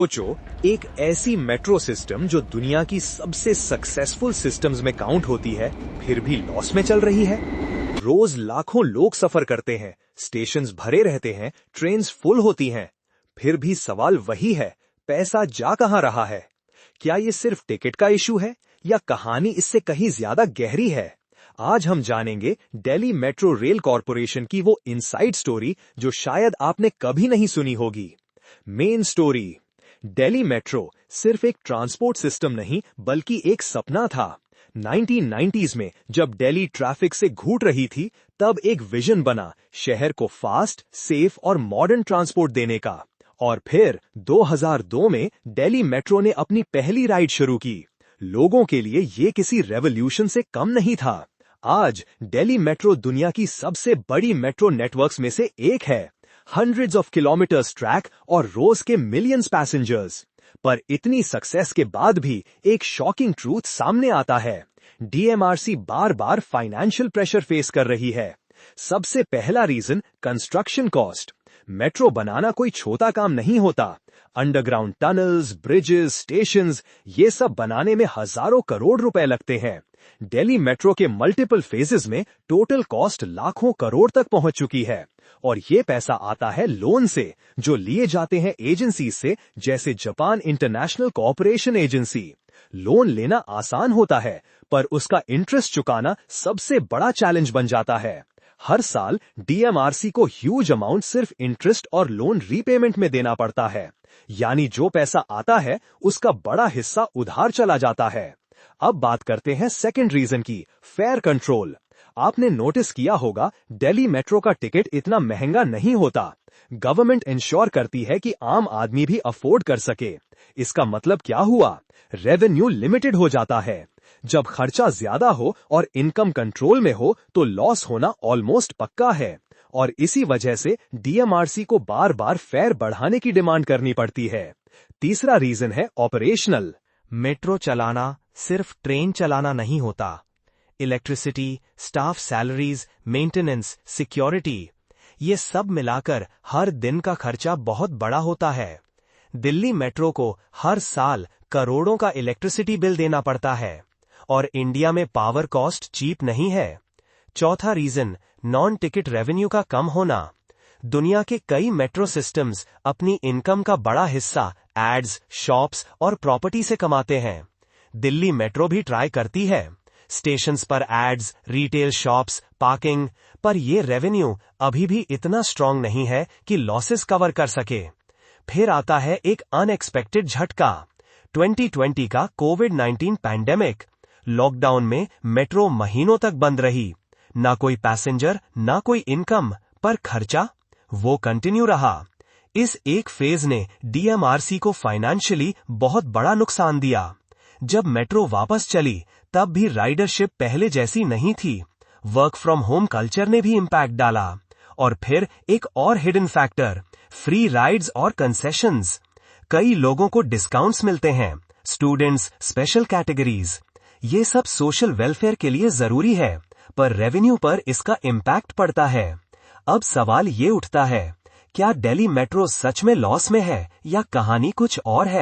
सोचो, एक ऐसी मेट्रो सिस्टम जो दुनिया की सबसे सक्सेसफुल सिस्टम्स में काउंट होती है, फिर भी लॉस में चल रही है। रोज लाखों लोग सफर करते हैं, स्टेशंस भरे रहते हैं, ट्रेन्स फुल होती हैं। फिर भी सवाल वही है, पैसा जा कहां रहा है? क्या ये सिर्फ टिकट का इशू है या कहानी इससे कहीं ज्यादा गहरी है? आज हम जानेंगे दिल्ली मेट्रो रेल कॉरपोरेशन की वो इनसाइड स्टोरी जो शायद आपने कभी नहीं सुनी होगी। Main story. दिल्ली मेट्रो सिर्फ एक ट्रांसपोर्ट सिस्टम नहीं बल्कि एक सपना था। 1990s में जब दिल्ली ट्रैफिक से घूट रही थी, तब एक विजन बना शहर को फास्ट, सेफ और मॉडर्न ट्रांसपोर्ट देने का। और फिर 2002 में दिल्ली मेट्रो ने अपनी पहली राइड शुरू की। लोगों के लिए ये किसी रेवोल्यूशन से कम नहीं था। आज दिल्ली मेट्रो दुनिया की सबसे बड़ी मेट्रो नेटवर्क्स में से एक है। हंड्रेड्स ऑफ किलोमीटर्स ट्रैक और रोज के मिलियंस पैसेंजर्स। पर इतनी सक्सेस के बाद भी एक शॉकिंग ट्रूथ सामने आता है। डीएमआरसी बार बार फाइनेंशियल प्रेशर फेस कर रही है। सबसे पहला रीजन कंस्ट्रक्शन कॉस्ट। मेट्रो बनाना कोई छोटा काम नहीं होता। अंडरग्राउंड टनल्स, ब्रिजेस, स्टेशंस, ये सब बनाने में हजारों करोड़ रुपए लगते हैं। दिल्ली मेट्रो के मल्टीपल फेजेस में टोटल कॉस्ट लाखों करोड़ तक पहुंच चुकी है। और ये पैसा आता है लोन से, जो लिए जाते हैं एजेंसी से, जैसे Japan international cooperation agency. Loan लेना आसान होता है, पर उसका इंटरेस्ट चुकाना सबसे बड़ा चैलेंज बन जाता है। हर साल डीएमआरसी को ह्यूज अमाउंट सिर्फ इंटरेस्ट और लोन रीपेमेंट में देना पड़ता है। यानी जो पैसा आता है उसका बड़ा हिस्सा उधार चला जाता है। अब बात करते हैं सेकंड रीजन की, फेयर कंट्रोल। आपने नोटिस किया होगा, दिल्ली मेट्रो का टिकट इतना महंगा नहीं होता। गवर्नमेंट इंश्योर करती है कि आम आदमी भी अफोर्ड कर सके। इसका मतलब क्या हुआ? रेवेन्यू लिमिटेड हो जाता है। जब खर्चा ज्यादा हो और इनकम कंट्रोल में हो तो लॉस होना ऑलमोस्ट पक्का है। और इसी वजह से डीएमआरसी को बार बार फेयर बढ़ाने की डिमांड करनी पड़ती है। तीसरा रीजन है ऑपरेशनल। मेट्रो चलाना सिर्फ ट्रेन चलाना नहीं होता। Electricity, staff salaries, maintenance, security, ये सब मिलाकर हर दिन का खर्चा बहुत बड़ा होता है। दिल्ली मेट्रो को हर साल करोड़ों का इलेक्ट्रिसिटी बिल देना पड़ता है। और इंडिया में पावर कॉस्ट चीप नहीं है। चौथा रीजन, नॉन टिकट रेवेन्यू का कम होना। दुनिया के कई मेट्रो सिस्टम्स अपनी इनकम का बड़ा हिस्सा एड्स, शॉप्स और प्रॉपर्टी से कमाते हैं। दिल्ली मेट्रो भी ट्राई करती है, स्टेशंस पर एड्स, रिटेल शॉप्स, पार्किंग, पर ये रेवेन्यू अभी भी इतना स्ट्रांग नहीं है कि लॉसेस कवर कर सके। फिर आता है एक अनएक्सपेक्टेड झटका, 2020 का कोविड-19 पैंडेमिक। लॉकडाउन में मेट्रो महीनों तक बंद रही। ना कोई पैसेंजर, ना कोई इनकम, पर खर्चा वो कंटिन्यू रहा। इस एक फेज ने डीएमआरसी को फाइनेंशियली बहुत बड़ा नुकसान दिया। जब मेट्रो वापस चली, तब भी राइडरशिप पहले जैसी नहीं थी। वर्क फ्रॉम होम कल्चर ने भी इम्पैक्ट डाला। और फिर एक और हिडन फैक्टर, फ्री राइड्स और कंसेशंस। कई लोगों को डिस्काउंट्स मिलते हैं, स्टूडेंट्स, स्पेशल कैटेगरीज। ये सब सोशल वेलफेयर के लिए जरूरी है, पर रेवेन्यू पर इसका इम्पैक्ट पड़ता है। अब सवाल ये उठता है, क्या दिल्ली मेट्रो सच में लॉस में है या कहानी कुछ और है?